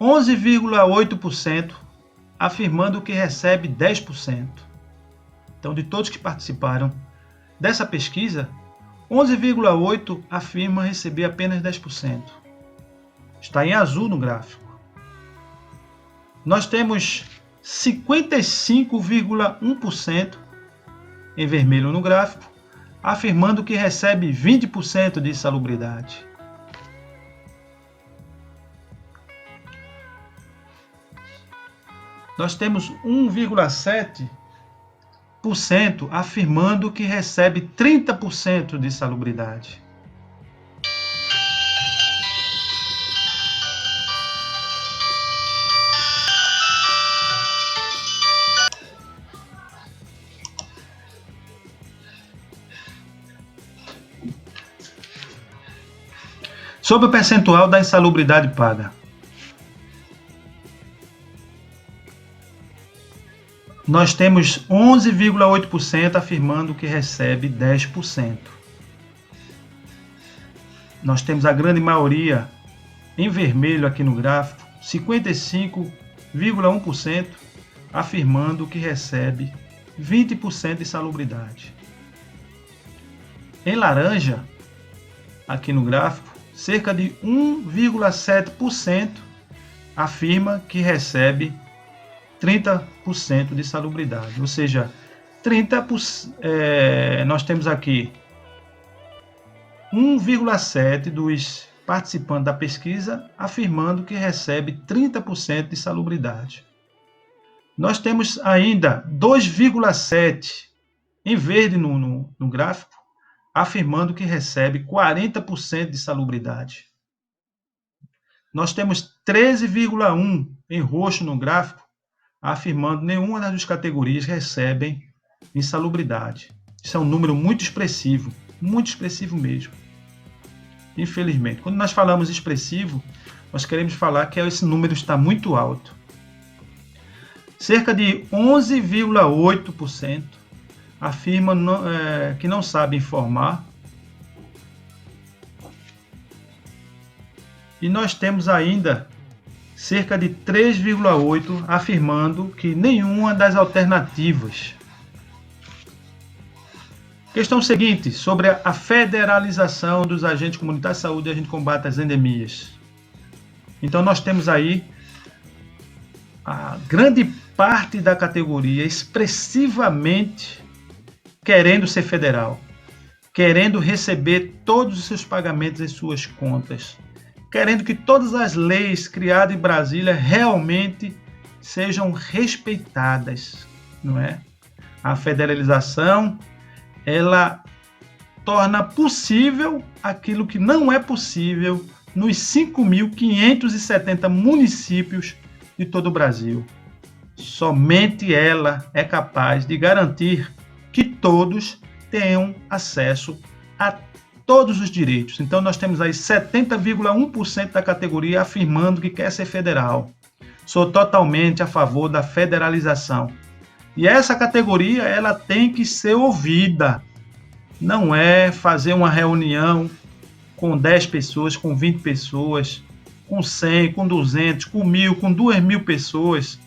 11,8% afirmando que recebe 10%. Então, de todos que participaram dessa pesquisa, 11,8% afirma receber apenas 10%. Está em azul no gráfico. Nós temos 55,1% em vermelho no gráfico, afirmando que recebe 20% de insalubridade. Nós temos 1,7% afirmando que recebe 30% de insalubridade. Sobre o percentual da insalubridade paga. Nós temos 11,8% afirmando que recebe 10%. Nós temos a grande maioria em vermelho aqui no gráfico, 55,1% afirmando que recebe 20% de insalubridade. Em laranja, aqui no gráfico, cerca de 1,7% afirma que recebe 30% de insalubridade, ou seja, 30%, nós temos aqui 1,7% dos participantes da pesquisa afirmando que recebe 30% de insalubridade. Nós temos ainda 2,7% em verde no gráfico, afirmando que recebe 40% de insalubridade. Nós temos 13,1% em roxo no gráfico, afirmando que nenhuma das duas categorias recebem insalubridade. Isso é um número muito expressivo mesmo. Infelizmente, quando nós falamos expressivo, nós queremos falar que esse número está muito alto. Cerca de 11,8% afirma que não sabe informar. E nós temos ainda cerca de 3,8% afirmando que nenhuma das alternativas. Questão seguinte, sobre a federalização dos agentes comunitários de saúde e agentes de combate às endemias. Então nós temos aí a grande parte da categoria expressivamente querendo ser federal, querendo receber todos os seus pagamentos em suas contas, querendo que todas as leis criadas em Brasília realmente sejam respeitadas, não é? A federalização, ela torna possível aquilo que não é possível nos 5.570 municípios de todo o Brasil. Somente ela é capaz de garantir que todos tenham acesso a todos os direitos. Então, nós temos aí 70,1% da categoria afirmando que quer ser federal. Sou totalmente a favor da federalização. E essa categoria, ela tem que ser ouvida. Não é fazer uma reunião com 10 pessoas, com 20 pessoas, com 100, com 200, com 1.000, com 2.000 pessoas,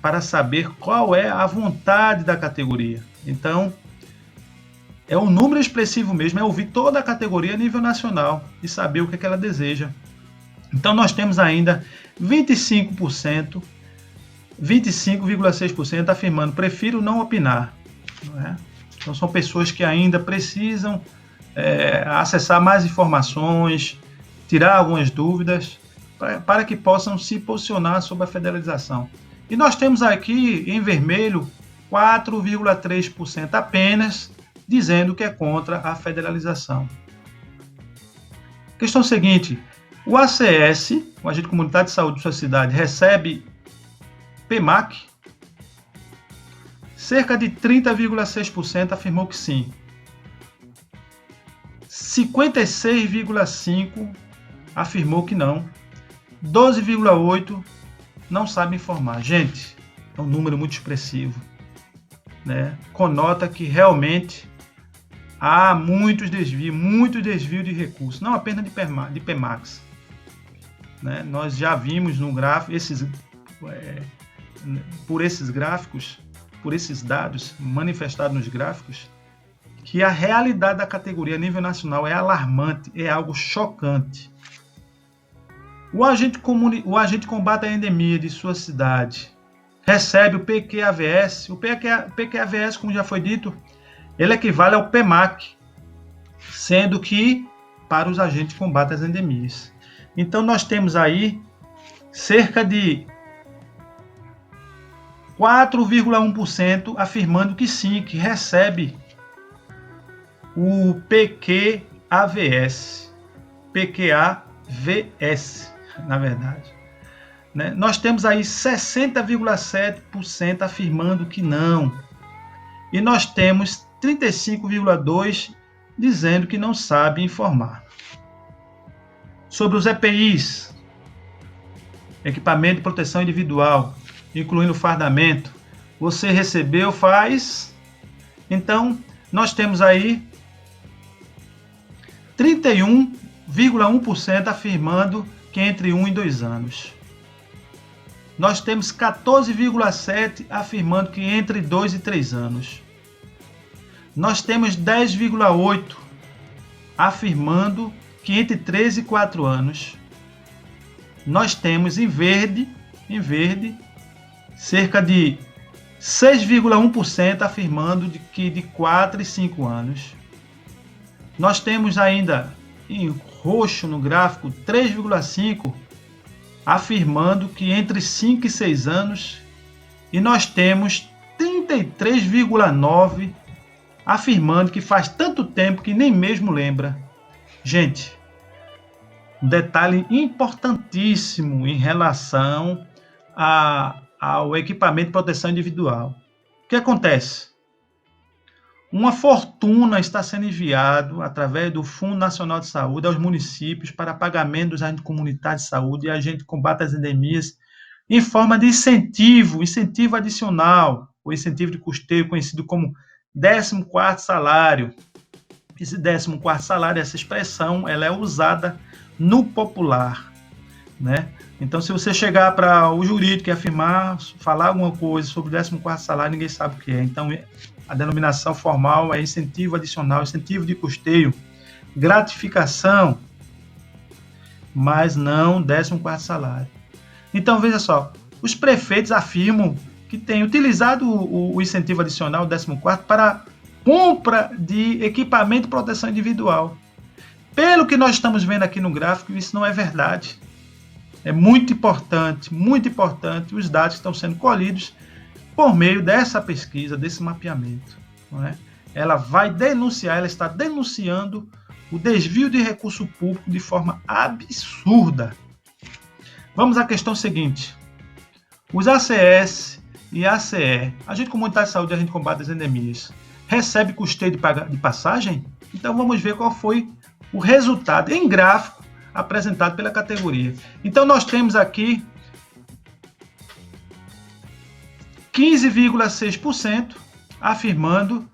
para saber qual é a vontade da categoria. Então, é um número expressivo mesmo, é ouvir toda a categoria a nível nacional e saber o que ela deseja. Então, nós temos ainda 25%, 25,6% afirmando prefiro não opinar. Não é? Então, são pessoas que ainda precisam acessar mais informações, tirar algumas dúvidas, para que possam se posicionar sobre a federalização. E nós temos aqui, em vermelho, 4,3% apenas dizendo que é contra a federalização. Questão seguinte, o ACS, o Agente Comunitário de Saúde de sua cidade, recebe PMAC? Cerca de 30,6% afirmou que sim. 56,5% afirmou que não. 12,8% não sabe informar. Gente, é um número muito expressivo, né? Conota que realmente há muito desvio de recursos, não apenas de PMACs. Né? Nós já vimos no gráfico, por esses gráficos, por esses dados manifestados nos gráficos, que a realidade da categoria a nível nacional é alarmante, é algo chocante. O agente combate a endemia de sua cidade recebe o PQAVS. O PQAVS, como já foi dito, ele equivale ao PMAC, sendo que para os agentes de combate às endemias. Então, nós temos aí cerca de 4,1% afirmando que sim, que recebe o PQAVS, na verdade. Né? Nós temos aí 60,7% afirmando que não. E nós temos 35,2% dizendo que não sabe informar. Sobre os EPIs, equipamento de proteção individual, incluindo fardamento, você recebeu, faz. Então, nós temos aí 31,1% afirmando que entre 1 e 2 anos. Nós temos 14,7% afirmando que entre 2 e 3 anos. Nós temos 10,8% afirmando que entre 3 e 4 anos. Nós temos em verde, cerca de 6,1% afirmando que de 4 e 5 anos. Nós temos ainda em roxo no gráfico 3,5% afirmando que entre 5 e 6 anos. E nós temos 33,9% afirmando que faz tanto tempo que nem mesmo lembra. Gente, um detalhe importantíssimo em relação ao equipamento de proteção individual. O que acontece? Uma fortuna está sendo enviada através do Fundo Nacional de Saúde aos municípios para pagamento dos agentes comunitários de saúde e agentes de combate às endemias em forma de incentivo adicional, ou incentivo de custeio, conhecido como 14º salário. Esse 14º salário, essa expressão, ela é usada no popular, né? Então, se você chegar para o jurídico e afirmar, falar alguma coisa sobre o 14º salário, ninguém sabe o que é. Então, a denominação formal é incentivo adicional, incentivo de custeio, gratificação, mas não 14º salário. Então, veja só, Os prefeitos afirmam que têm utilizado o incentivo adicional, o 14º, para compra de equipamento de proteção individual. Pelo que nós estamos vendo aqui no gráfico, isso não é verdade. É muito importante os dados que estão sendo colhidos por meio dessa pesquisa, desse mapeamento. Não é? Ela está denunciando o desvio de recurso público de forma absurda. Vamos à questão seguinte. Os ACS e ACE, Agente Comunitário de Saúde e Agente de Combate às Endemias, recebe custeio de passagem? Então vamos ver qual foi o resultado em gráfico apresentado pela categoria. Então nós temos aqui 15,6% afirmando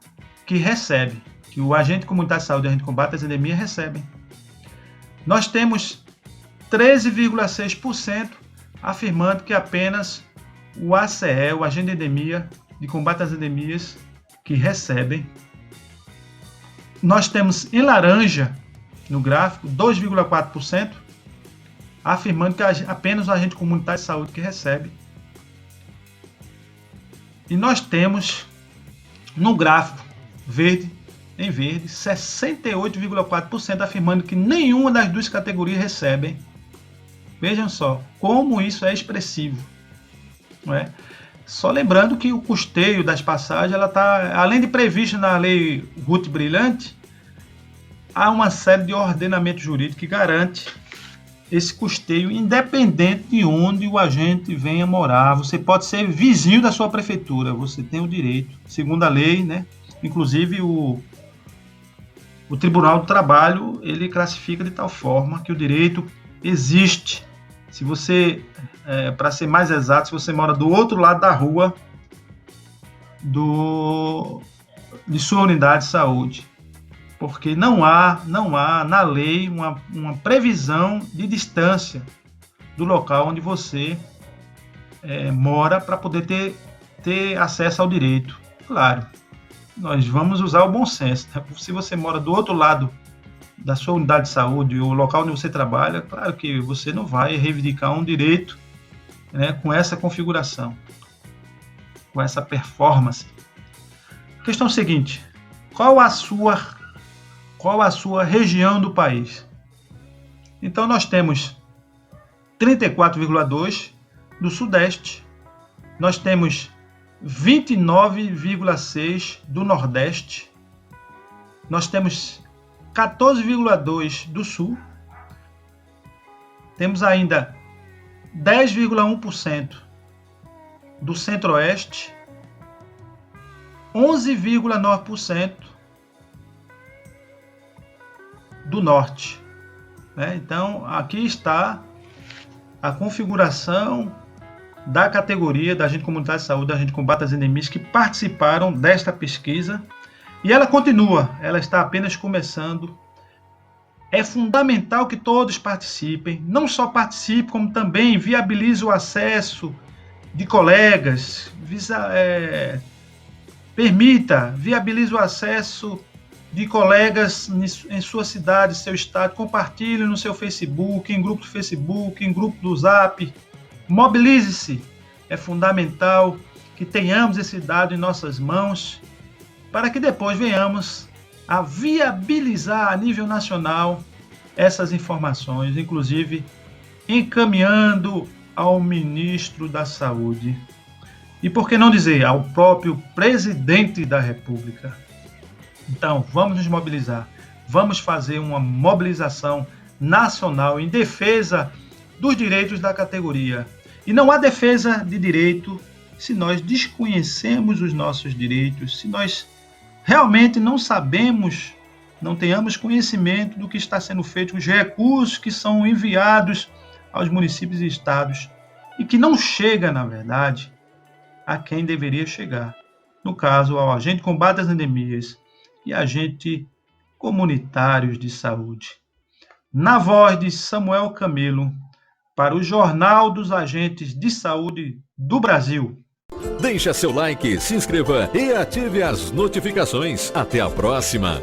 que recebe, que o agente comunitário de saúde e agente de combate às endemias recebem. Nós temos 13,6% afirmando que apenas o ACE, o agente de endemia, de combate às endemias, que recebem. Nós temos em laranja, no gráfico, 2,4%, afirmando que apenas o agente comunitário de saúde que recebe. E nós temos no gráfico em verde, 68,4% afirmando que nenhuma das duas categorias recebem. Vejam só como isso é expressivo, não é? Só lembrando que o custeio das passagens, ela está, além de previsto na lei Ruth Brilhante, há uma série de ordenamento jurídico que garante esse custeio independente de onde o agente venha morar. Você pode ser vizinho da sua prefeitura, você tem o direito, segundo a lei, né? Inclusive o Tribunal do Trabalho, ele classifica de tal forma que o direito existe. Se você, para ser mais exato, se você mora do outro lado da rua de sua unidade de saúde, porque não há na lei uma previsão de distância do local onde você mora para poder ter acesso ao direito. Claro, nós vamos usar o bom senso. Né? Se você mora do outro lado da sua unidade de saúde, o local onde você trabalha, claro que você não vai reivindicar um direito, né, com essa configuração, com essa performance. Questão seguinte: qual a sua região do país? Então nós temos 34,2% do Sudeste, nós temos 29,6% do Nordeste, nós temos 14,2% do Sul, temos ainda 10,1% do Centro-Oeste, 11,9% do Norte. Então, aqui está a configuração da categoria da agente comunitário de saúde, da agente de combate às endemias que participaram desta pesquisa. E ela continua, ela está apenas começando. É fundamental que todos participem, não só participem, como também viabilize o acesso de colegas, viabilize o acesso de colegas em sua cidade, seu estado, compartilhe no seu Facebook, em grupo do Facebook, em grupo do Zap, mobilize-se. É fundamental que tenhamos esse dado em nossas mãos, para que depois venhamos a viabilizar a nível nacional essas informações, inclusive encaminhando ao ministro da Saúde. E por que não dizer, ao próprio presidente da República. Então, vamos nos mobilizar, vamos fazer uma mobilização nacional em defesa dos direitos da categoria. E não há defesa de direito se nós desconhecemos os nossos direitos, se nós realmente não sabemos, não tenhamos conhecimento do que está sendo feito, os recursos que são enviados aos municípios e estados e que não chega, na verdade, a quem deveria chegar. No caso, ao agente de combate às endemias e agente comunitários de saúde. Na voz de Samuel Camelo, para o Jornal dos Agentes de Saúde do Brasil. Deixe seu like, se inscreva e ative as notificações. Até a próxima!